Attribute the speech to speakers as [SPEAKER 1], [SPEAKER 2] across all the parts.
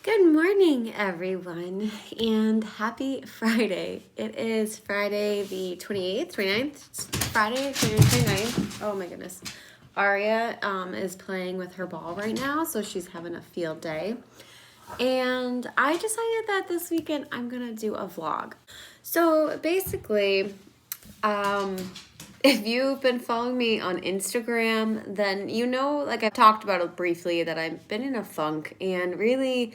[SPEAKER 1] Good morning, everyone, and happy Friday. It is Friday the 28th, 29th? It's Friday, 29th. Oh my goodness. Aria is playing with her ball right now, so she's having a field day. And I decided that this weekend I'm going to do a vlog. So basically, um, if you've been following me on Instagram, then you know, like I've talked about it briefly, that I've been in a funk, and really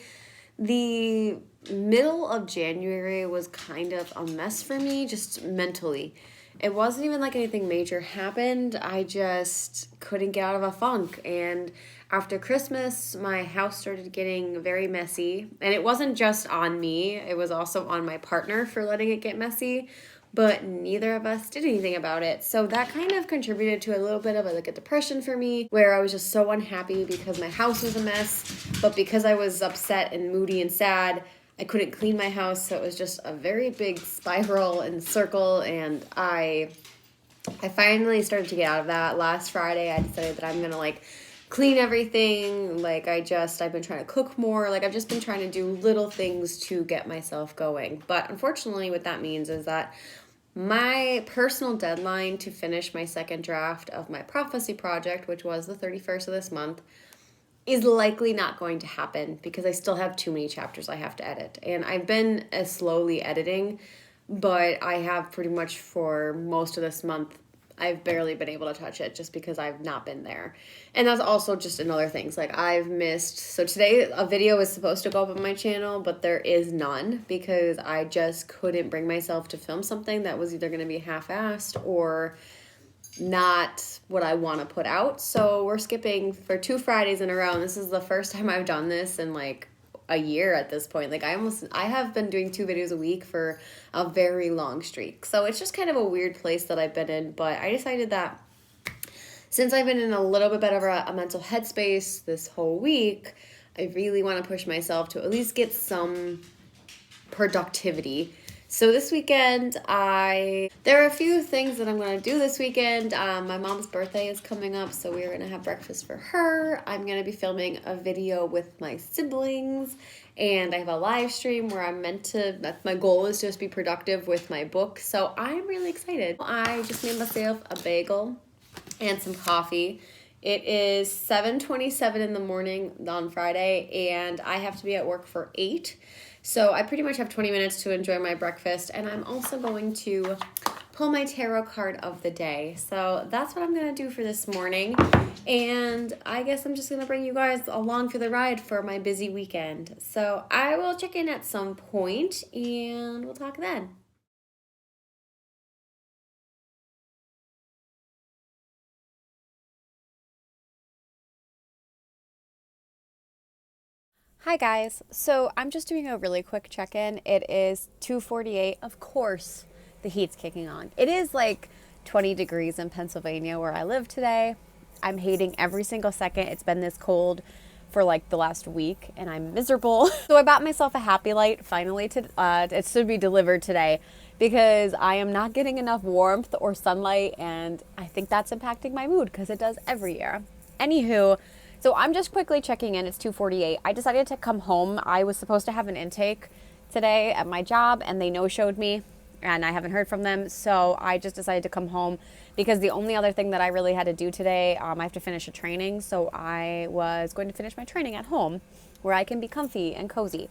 [SPEAKER 1] the middle of January was kind of a mess for me, just mentally. It wasn't even like anything major happened. I just couldn't get out of a funk. And after Christmas, my house started getting very messy. And it wasn't just on me, it was also on my partner for letting it get messy. But neither of us did anything about it. So that kind of contributed to a little bit of a depression for me, where I was just so unhappy because my house was a mess. But because I was upset and moody and sad, I couldn't clean my house, so it was just a very big spiral and circle, and I finally started to get out of that. Last Friday, I decided that I'm gonna clean everything. I've been trying to cook more. I've just been trying to do little things to get myself going. But unfortunately, what that means is that my personal deadline to finish my second draft of my prophecy project, which was the 31st of this month, is likely not going to happen because I still have too many chapters I have to edit. And I've been slowly editing, but I have pretty much for most of this month, I've barely been able to touch it just because I've not been there. And that's also just another thing. I've missed. So today a video was supposed to go up on my channel, but there is none because I just couldn't bring myself to film something that was either going to be half-assed or not what I want to put out. So we're skipping for 2 Fridays in a row. And this is the first time I've done this in a year at this point. I have been doing 2 videos a week for a very long streak. So it's just kind of a weird place that I've been in. But I decided that since I've been in a little bit better of a mental headspace this whole week, I really want to push myself to at least get some productivity. So this weekend, there are a few things that I'm going to do this weekend. My mom's birthday is coming up, so we're going to have breakfast for her. I'm going to be filming a video with my siblings, and I have a live stream where my goal is to just be productive with my book. So I'm really excited. I just made myself a bagel and some coffee. It is 7:27 in the morning on Friday, and I have to be at work for 8. So I pretty much have 20 minutes to enjoy my breakfast, and I'm also going to pull my tarot card of the day. So that's what I'm going to do for this morning, and I guess I'm just going to bring you guys along for the ride for my busy weekend. So I will check in at some point, and we'll talk then. Hi guys, so I'm just doing a really quick check-in. It is 2:48. Of course, the heat's kicking on. It is 20 degrees in Pennsylvania where I live today. I'm hating every single second. It's been this cold for the last week and I'm miserable. So I bought myself a happy light finally. It should be delivered today because I am not getting enough warmth or sunlight, and I think that's impacting my mood because it does every year. Anywho, so I'm just quickly checking in. It's 2:48. I decided to come home. I was supposed to have an intake today at my job, and they no-showed me, and I haven't heard from them. So I just decided to come home because the only other thing that I really had to do today, I have to finish a training. So I was going to finish my training at home where I can be comfy and cozy.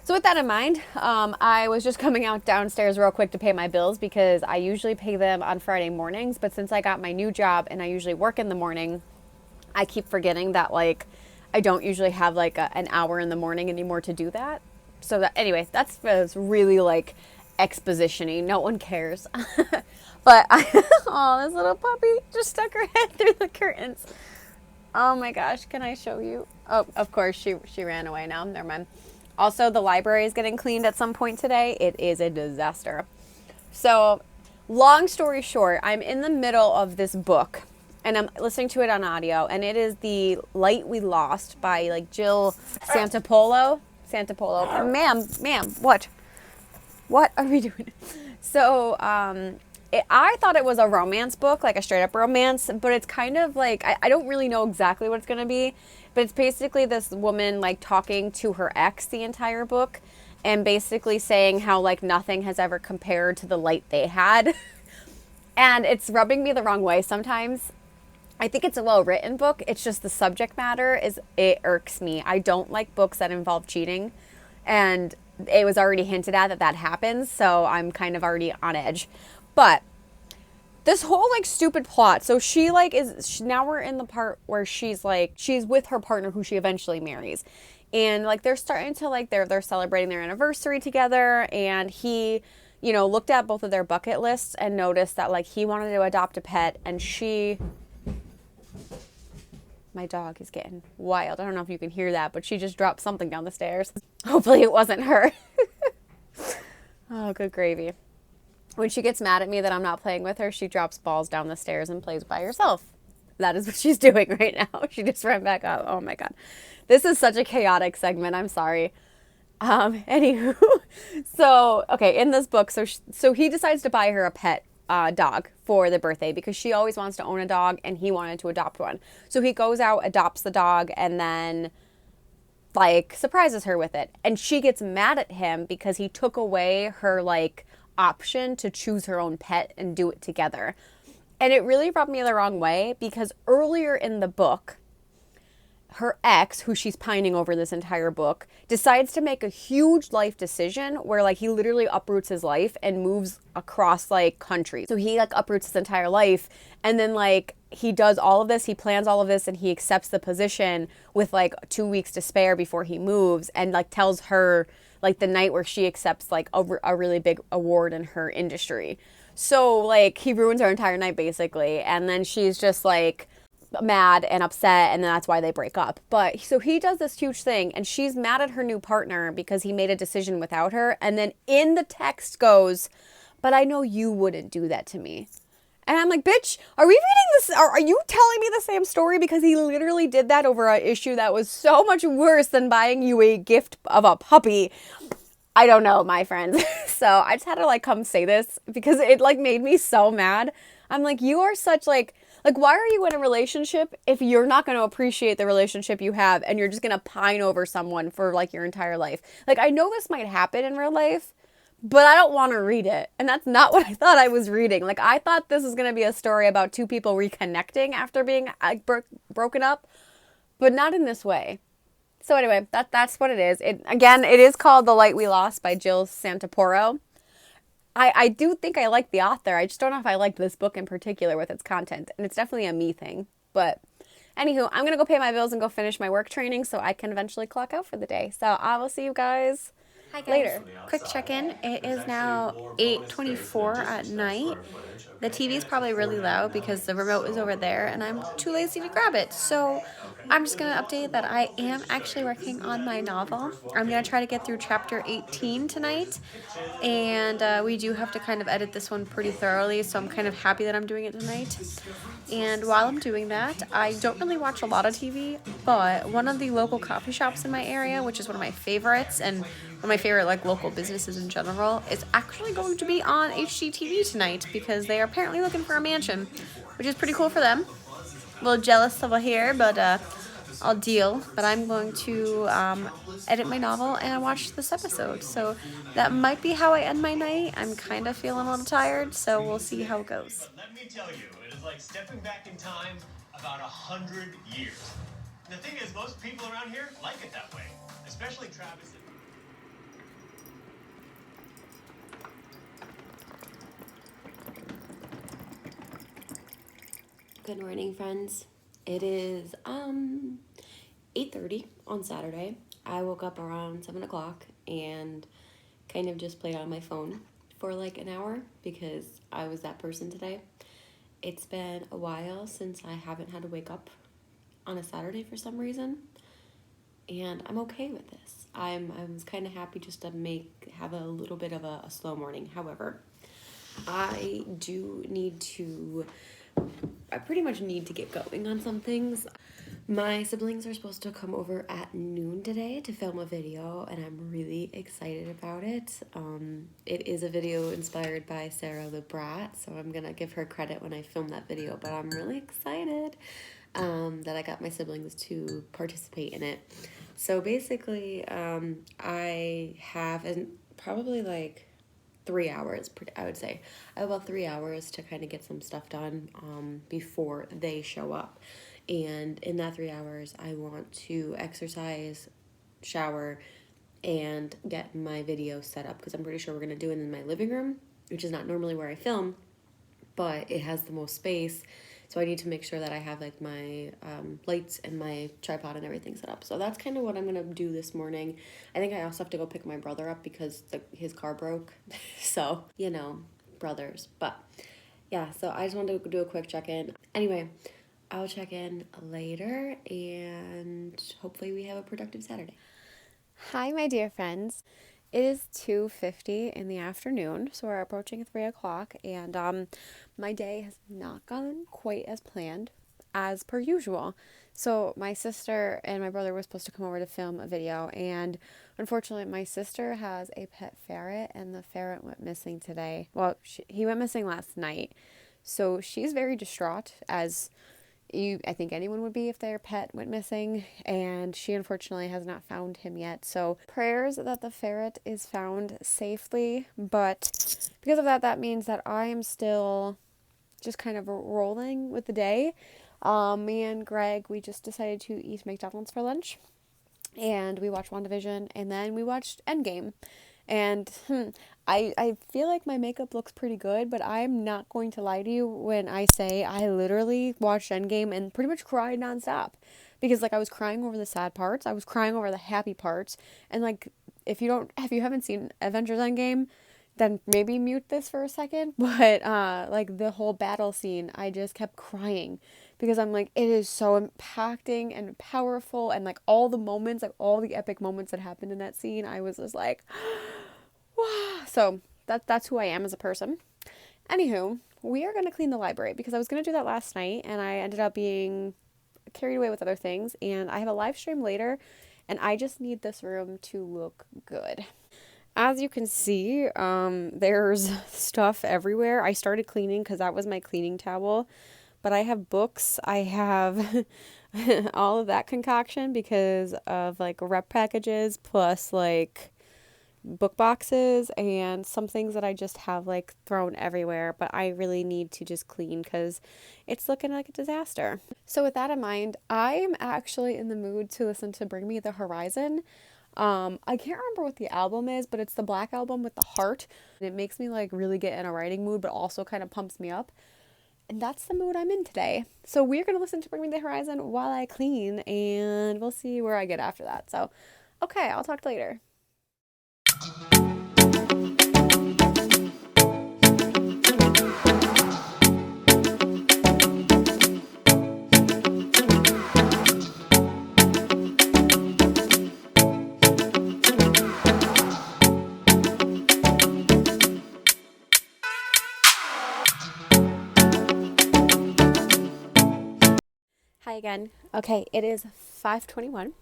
[SPEAKER 1] So with that in mind, I was just coming out downstairs real quick to pay my bills because I usually pay them on Friday mornings. But since I got my new job and I usually work in the morning, I keep forgetting that I don't usually have an hour in the morning anymore to do that. So that anyway, that's really exposition-y. No one cares. But oh, this little puppy just stuck her head through the curtains. Oh my gosh, can I show you? Oh, of course she ran away now. Never mind. Also, the library is getting cleaned at some point today. It is a disaster. So, long story short, I'm in the middle of this book and I'm listening to it on audio, and it is The Light We Lost by Jill Santopolo. Ma'am, what are we doing? So, I thought it was a romance book, a straight up romance, but it's kind of I don't really know exactly what it's going to be.
[SPEAKER 2] But it's basically this woman like talking to her ex the entire book and basically saying how like nothing has ever compared to the light they had. And it's rubbing me the wrong way sometimes. I think it's a well-written book. It's just the subject matter it irks me. I don't like books that involve cheating. And it was already hinted at that happens, so I'm kind of already on edge. But this whole like stupid plot. So she like now we're in the part where she's with her partner who she eventually marries. And like they're starting to like they're celebrating their anniversary together, and he, looked at both of their bucket lists and noticed that like he wanted to adopt a pet, and my dog is getting wild. I don't know if you can hear that, but she just dropped something down the stairs. Hopefully it wasn't her. Oh, good gravy. When she gets mad at me that I'm not playing with her, she drops balls down the stairs and plays by herself. That is what she's doing right now. She just ran back up. Oh my God. This is such a chaotic segment. I'm sorry. Anywho, so, okay, in this book, so he decides to buy her a pet dog for the birthday because she always wants to own a dog and he wanted to adopt one. So he goes out, adopts the dog, and then like surprises her with it. And she gets mad at him because he took away her like option to choose her own pet and do it together. And it really rubbed me the wrong way because earlier in the book, her ex, who she's pining over this entire book, decides to make a huge life decision where like he literally uproots his life and moves across like countries. So he like uproots his entire life, and then like he does all of this, he plans all of this, and he accepts the position with like 2 weeks to spare before he moves, and like tells her like the night where she accepts like a really big award in her industry. So like he ruins her entire night basically, and then she's just like mad and upset, and then that's why they break up. But so he does this huge thing, and she's mad at her new partner because he made a decision without her, and then in the text goes, but I know you wouldn't do that to me. And I'm like, bitch, are we reading this? Are you telling me the same story? Because he literally did that over an issue that was so much worse than buying you a gift of a puppy. I don't know, my friends. So I just had to like come say this because it like made me so mad. I'm like, you are such like why are you in a relationship if you're not going to appreciate the relationship you have and you're just going to pine over someone for like your entire life? Like, I know this might happen in real life, but I don't want to read it. And that's not what I thought I was reading. Like, I thought this was going to be a story about two people reconnecting after being broken up, but not in this way. So anyway, that's what it is. It is called The Light We Lost by Jill Santaporo. I do think I like the author. I just don't know if I liked this book in particular with its content. And it's definitely a me thing. But anywho, I'm going to go pay my bills and go finish my work training so I can eventually clock out for the day. So I will see you guys later.
[SPEAKER 1] Quick check-in. It is now 8:24 at night. The TV is probably really loud because the remote is over there and I'm too lazy to grab it. So I'm just going to update that I am actually working on my novel. I'm going to try to get through chapter 18 tonight. And we do have to kind of edit this one pretty thoroughly, so I'm kind of happy that I'm doing it tonight. And while I'm doing that, I don't really watch a lot of TV, but one of the local coffee shops in my area, which is one of my favorites and one of my favorite like local businesses in general, is actually going to be on HGTV tonight because they are apparently looking for a mansion, which is pretty cool for them. A little jealous over here, but I'll deal. But I'm going to edit my novel and watch this episode. So that might be how I end my night. I'm kind of feeling a little tired, so we'll see how it goes.
[SPEAKER 3] Let me tell you, it is like stepping back in time about 100 years. And the thing is, most people around here like it that way, especially Travis.
[SPEAKER 1] Good morning, friends. It is 8:30 on Saturday. I woke up around 7 o'clock and kind of just played on my phone for like an hour because I was that person today. It's been a while since I haven't had to wake up on a Saturday for some reason, and I'm okay with this. I was kind of happy just to have a little bit of a slow morning. However, I pretty much need to get going on some things. My siblings are supposed to come over at noon today to film a video, and I'm really excited about it. It is a video inspired by Sarah the Brat, so I'm gonna give her credit when I film that video, but I'm really excited. that I got my siblings to participate in it. So basically, I have probably like 3 hours, I would say. I have about 3 hours to kind of get some stuff done before they show up. And in that 3 hours, I want to exercise, shower, and get my video set up because I'm pretty sure we're going to do it in my living room, which is not normally where I film, but it has the most space. So I need to make sure that I have like my lights and my tripod and everything set up. So that's kind of what I'm gonna do this morning. I think I also have to go pick my brother up because his car broke. So, brothers. But yeah, so I just wanted to do a quick check-in. Anyway, I'll check in later and hopefully we have a productive Saturday.
[SPEAKER 2] Hi, my dear friends. It is 2:50 in the afternoon, so we're approaching 3 o'clock, and my day has not gone quite as planned as per usual. So my sister and my brother were supposed to come over to film a video, and unfortunately my sister has a pet ferret, and the ferret went missing today. Well, he went missing last night, so she's very distraught, as I think anyone would be if their pet went missing, and she unfortunately has not found him yet. So prayers that the ferret is found safely, but because of that, that means that I am still just kind of rolling with the day. Me and Greg, we just decided to eat McDonald's for lunch, and we watched WandaVision, and then we watched Endgame. And I feel like my makeup looks pretty good, but I'm not going to lie to you when I say I literally watched Endgame and pretty much cried nonstop. Because like I was crying over the sad parts, I was crying over the happy parts, and like if you haven't seen Avengers Endgame, then maybe mute this for a second. But like the whole battle scene, I just kept crying because I'm like, it is so impacting and powerful, and like all the moments, like all the epic moments that happened in that scene, I was just like, wow. So that's who I am as a person. Anywho, we are gonna clean the library because I was gonna do that last night, and I ended up being carried away with other things, and I have a live stream later, and I just need this room to look good. As you can see, there's stuff everywhere. I started cleaning because that was my cleaning towel, but I have books. I have all of that concoction because of like rep packages, plus like book boxes and some things that I just have like thrown everywhere, but I really need to just clean because it's looking like a disaster. So with that in mind, I am actually in the mood to listen to Bring Me the Horizon. I can't remember what the album is, but it's the black album with the heart. It makes me like really get in a writing mood, but also kind of pumps me up. And that's the mood I'm in today. So we're going to listen to Bring Me the Horizon while I clean, and we'll see where I get after that. So, okay, I'll talk to you later. Hi again. Okay, it is 5:21.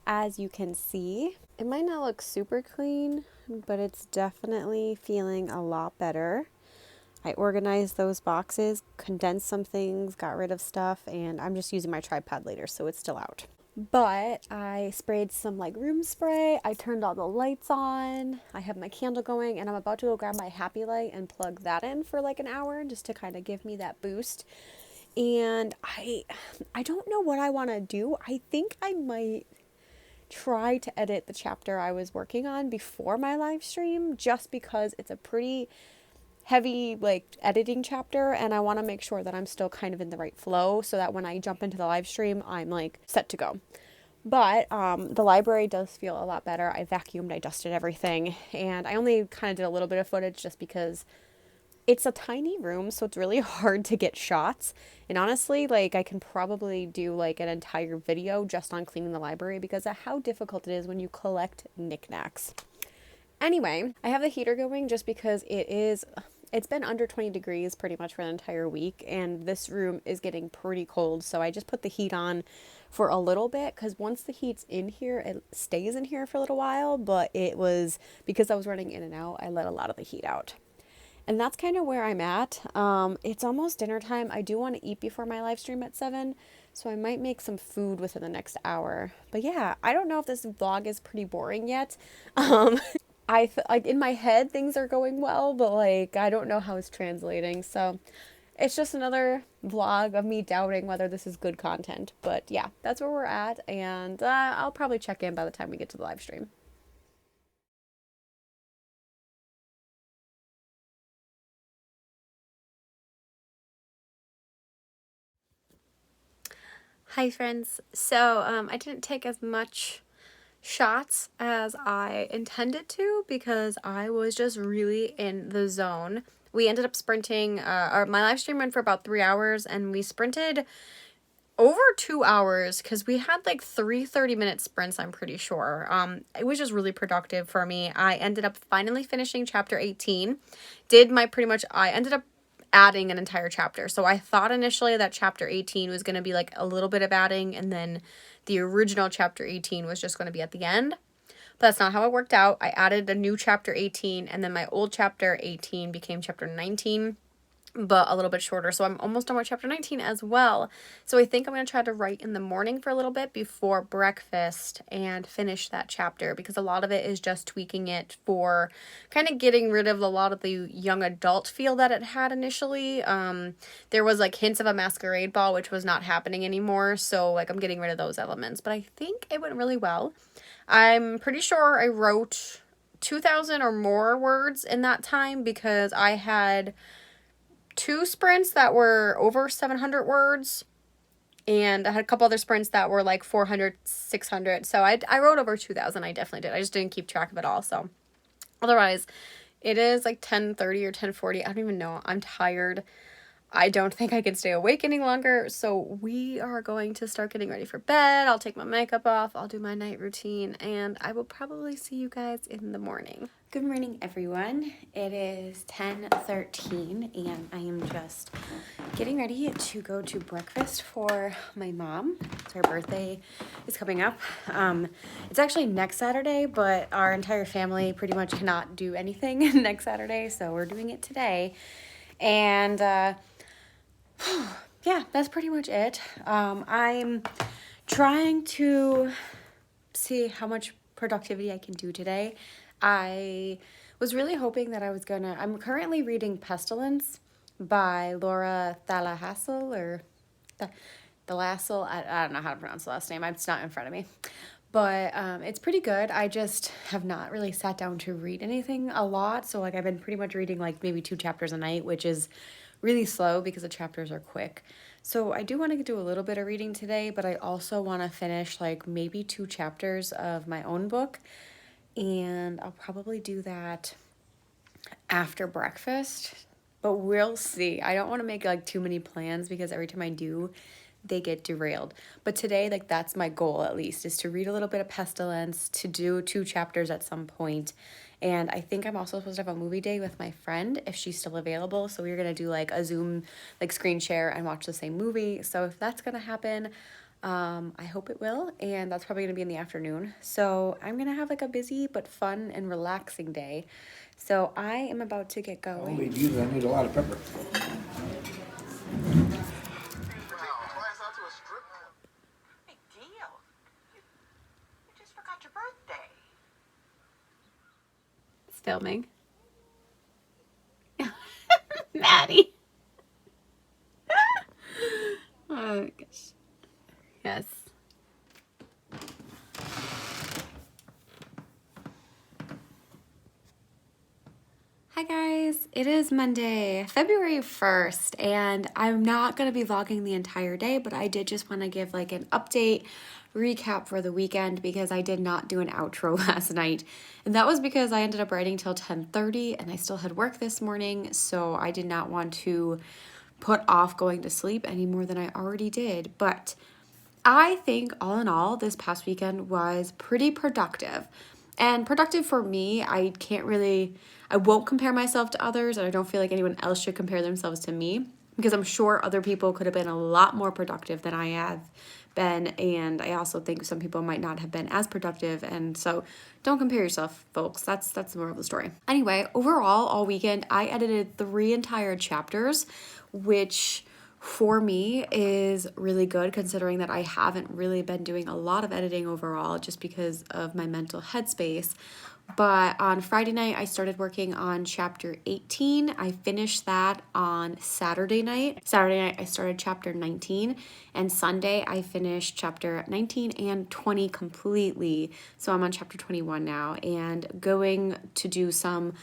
[SPEAKER 2] As you can see, it might not look super clean, but it's definitely feeling a lot better. I organized those boxes, condensed some things, got rid of stuff, and I'm just using my tripod later, so it's still out. But I sprayed some like room spray, I turned all the lights on, I have my candle going, and I'm about to go grab my happy light and plug that in for like an hour just to kind of give me that boost. And I don't know what I want to do. I think I might try to edit the chapter I was working on before my live stream, just because it's a pretty heavy like editing chapter, and I want to make sure that I'm still kind of in the right flow so that when I jump into the live stream, I'm like set to go. But the library does feel a lot better. I vacuumed, I dusted everything, and I only kind of did a little bit of footage just because it's a tiny room, so it's really hard to get shots. And honestly, like I can probably do like an entire video just on cleaning the library because of how difficult it is when you collect knickknacks. Anyway, I have the heater going just because it's been under 20 degrees pretty much for an entire week, and this room is getting pretty cold, so I just put the heat on for a little bit because once the heat's in here, it stays in here for a little while, but it was because I was running in and out, I let a lot of the heat out. And that's kind of where I'm at. It's almost dinner time. I do want to eat before my live stream at 7. So I might make some food within the next hour. But yeah, I don't know if this vlog is pretty boring yet. Like in my head things are going well, but like I don't know how it's translating. So it's just another vlog of me doubting whether this is good content. But yeah, that's where we're at, and I'll probably check in by the time we get to the live stream. Hi friends. So I didn't take as much shots as I intended to because I was just really in the zone. We ended up sprinting, my live stream went for about 3 hours, and we sprinted over 2 hours because we had like 30-minute sprints, I'm pretty sure. It was just really productive for me. I ended up finally finishing chapter 18. I ended up adding an entire chapter. So I thought initially that chapter 18 was going to be like a little bit of adding, and then the original chapter 18 was just going to be at the end. But that's not how it worked out. I added a new chapter 18, and then my old chapter 18 became chapter 19, but a little bit shorter. So I'm almost done with chapter 19 as well. So I think I'm going to try to write in the morning for a little bit before breakfast and finish that chapter, because a lot of it is just tweaking it for kind of getting rid of a lot of the young adult feel that it had initially. There was like hints of a masquerade ball, which was not happening anymore. So like I'm getting rid of those elements, but I think it went really well. I'm pretty sure I wrote 2,000 or more words in that time because I had 2 sprints that were over 700 words, and I had a couple other sprints that were like 400, 600. So I wrote over 2,000. I definitely did. I just didn't keep track of it all. So otherwise, it is like 10:30 or 10:40. I don't even know. I'm tired. I don't think I can stay awake any longer, so we are going to start getting ready for bed. I'll take my makeup off, I'll do my night routine, and I will probably see you guys in the morning.
[SPEAKER 1] Good morning, everyone. It is 10:13, and I am just getting ready to go to breakfast for my mom. It's her birthday is coming up. It's actually next Saturday, but our entire family pretty much cannot do anything next Saturday, so we're doing it today. And yeah, that's pretty much it. I'm trying to see how much productivity I can do today. I was really hoping that I'm currently reading Pestilence by Laura Thallahassel, or Thalassel. I don't know how to pronounce the last name. It's not in front of me. But it's pretty good. I just have not really sat down to read anything a lot. So like I've been pretty much reading like maybe 2 chapters a night, which is really slow because the chapters are quick. So I do want to do a little bit of reading today, but I also want to finish like maybe 2 chapters of my own book. And I'll probably do that after breakfast, but we'll see. I don't want to make like too many plans because every time I do, they get derailed. But today, like that's my goal at least, is to read a little bit of Pestilence, to do 2 chapters at some point. And I think I'm also supposed to have a movie day with my friend if she's still available. So we're going to do like a Zoom like screen share and watch the same movie. So if that's going to happen, I hope it will, and that's probably going to be in the afternoon. So I'm going to have like a busy but fun and relaxing day. So I am about to get going.
[SPEAKER 4] Only these, I need a lot of pepper.
[SPEAKER 5] Big deal. You just forgot your birthday.
[SPEAKER 1] It's filming. Maddie. Oh gosh. Yes. Hi guys, it is Monday, February 1st, and I'm not going to be vlogging the entire day, but I did just want to give like an update, recap for the weekend because I did not do an outro last night. And that was because I ended up writing till 10:30 and I still had work this morning, so I did not want to put off going to sleep any more than I already did. But I think all in all, this past weekend was pretty productive. And productive for me, I won't compare myself to others, and I don't feel like anyone else should compare themselves to me, because I'm sure other people could have been a lot more productive than I have been, and I also think some people might not have been as productive, and so don't compare yourself, folks. That's the moral of the story. Anyway, overall, all weekend, I edited 3 entire chapters, which for me is really good, considering that I haven't really been doing a lot of editing overall just because of my mental headspace. But on Friday night, I started working on chapter 18. I finished that on Saturday night. Saturday night, I started chapter 19. And Sunday, I finished chapter 19 and 20 completely. So I'm on chapter 21 now and going to do some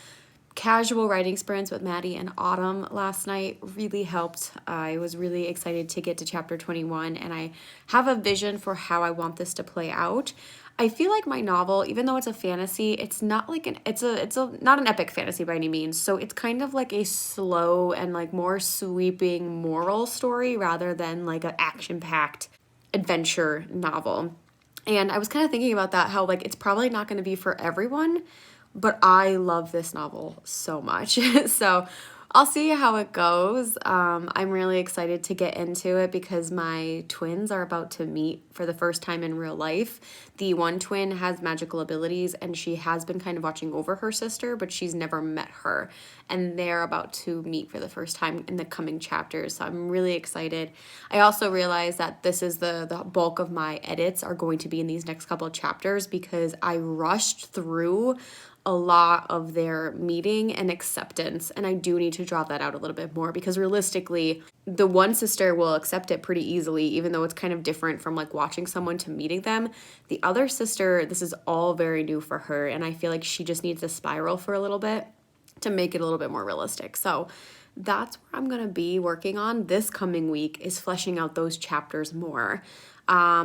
[SPEAKER 1] casual writing sprints with Maddie and Autumn last night really helped. I was really excited to get to chapter 21, and I have a vision for how I want this to play out. I feel like my novel, even though it's a fantasy, it's not like it's not an epic fantasy by any means. So it's kind of like a slow and like more sweeping moral story rather than like an action-packed adventure novel. And I was kind of thinking about that, how like it's probably not going to be for everyone, but I love this novel so much. So I'll see how it goes. I'm really excited to get into it because my twins are about to meet for the first time in real life. The one twin has magical abilities and she has been kind of watching over her sister, but she's never met her. And they're about to meet for the first time in the coming chapters. So I'm really excited. I also realized that this is the bulk of my edits are going to be in these next couple of chapters because I rushed through a lot of their meeting and acceptance, and I do need to draw that out a little bit more because realistically the one sister will accept it pretty easily, even though it's kind of different from like watching someone to meeting them. The other sister, this is all very new for her, and I feel like she just needs to spiral for a little bit to make it a little bit more realistic. So that's where I'm gonna be working on this coming week, is fleshing out those chapters more. I'm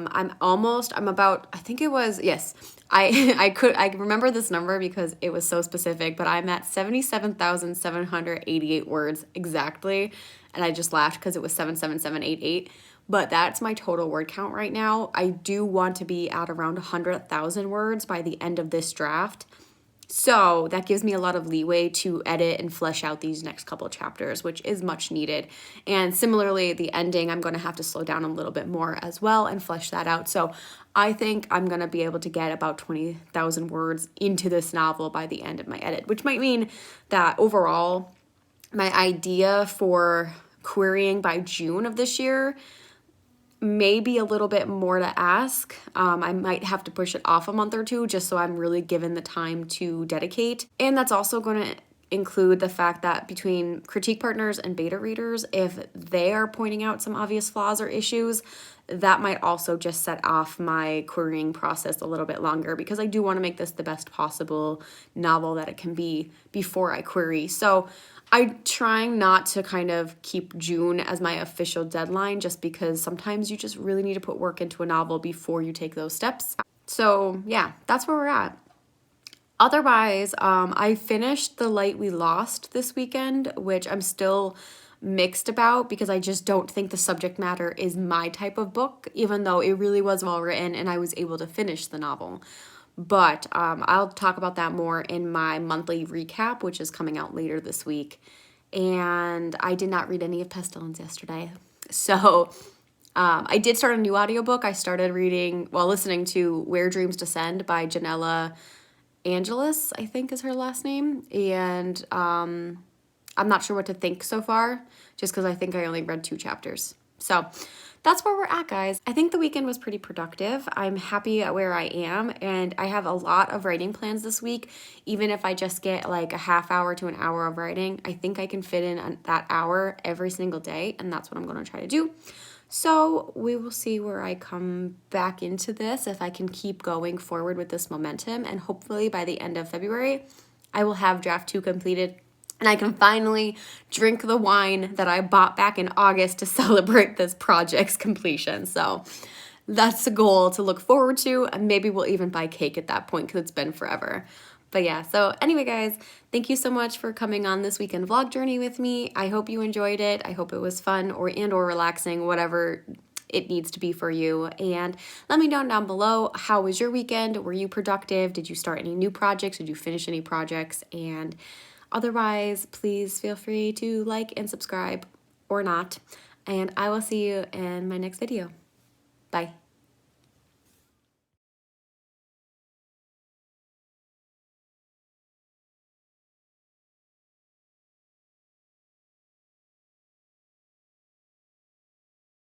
[SPEAKER 1] about, I think it was, yes, I remember this number because it was so specific, but I'm at 77,788 words exactly. And I just laughed because it was 77788. But that's my total word count right now. I do want to be at around 100,000 words by the end of this draft. So that gives me a lot of leeway to edit and flesh out these next couple of chapters, which is much needed. And similarly, the ending, I'm going to have to slow down a little bit more as well and flesh that out. So I think I'm going to be able to get about 20,000 words into this novel by the end of my edit, which might mean that overall, my idea for querying by June of this year maybe a little bit more to ask. I might have to push it off a month or two just so I'm really given the time to dedicate. And that's also going to include the fact that between critique partners and beta readers, if they are pointing out some obvious flaws or issues, that might also just set off my querying process a little bit longer because I do want to make this the best possible novel that it can be before I query. So I'm trying not to kind of keep June as my official deadline just because sometimes you just really need to put work into a novel before you take those steps. So yeah, that's where we're at. Otherwise, I finished The Light We Lost this weekend, which I'm still mixed about because I just don't think the subject matter is my type of book, even though it really was well written and I was able to finish the novel. But I'll talk about that more in my monthly recap, which is coming out later this week. And I did not read any of Pestilence yesterday. So I did start a new audiobook. I started listening to Where Dreams Descend by Janella Angelis, I think is her last name. And I'm not sure what to think so far, just because I think I only read 2 chapters. So that's where we're at, guys. I think the weekend was pretty productive. I'm happy at where I am, and I have a lot of writing plans this week. Even if I just get like a half hour to an hour of writing, I think I can fit in that hour every single day, and that's what I'm going to try to do. So we will see where I come back into this, if I can keep going forward with this momentum, and hopefully by the end of February, I will have draft 2 completed and I can finally drink the wine that I bought back in August to celebrate this project's completion. So that's the goal to look forward to, and maybe we'll even buy cake at that point because it's been forever. But yeah, so anyway, guys, thank you so much for coming on this weekend vlog journey with me. I hope you enjoyed it. I hope it was fun or relaxing, whatever it needs to be for you. And let me know down below, how was your weekend? Were you productive? Did you start any new projects? Did you finish any projects? And otherwise, please feel free to like and subscribe or not. And I will see you in my next video. Bye.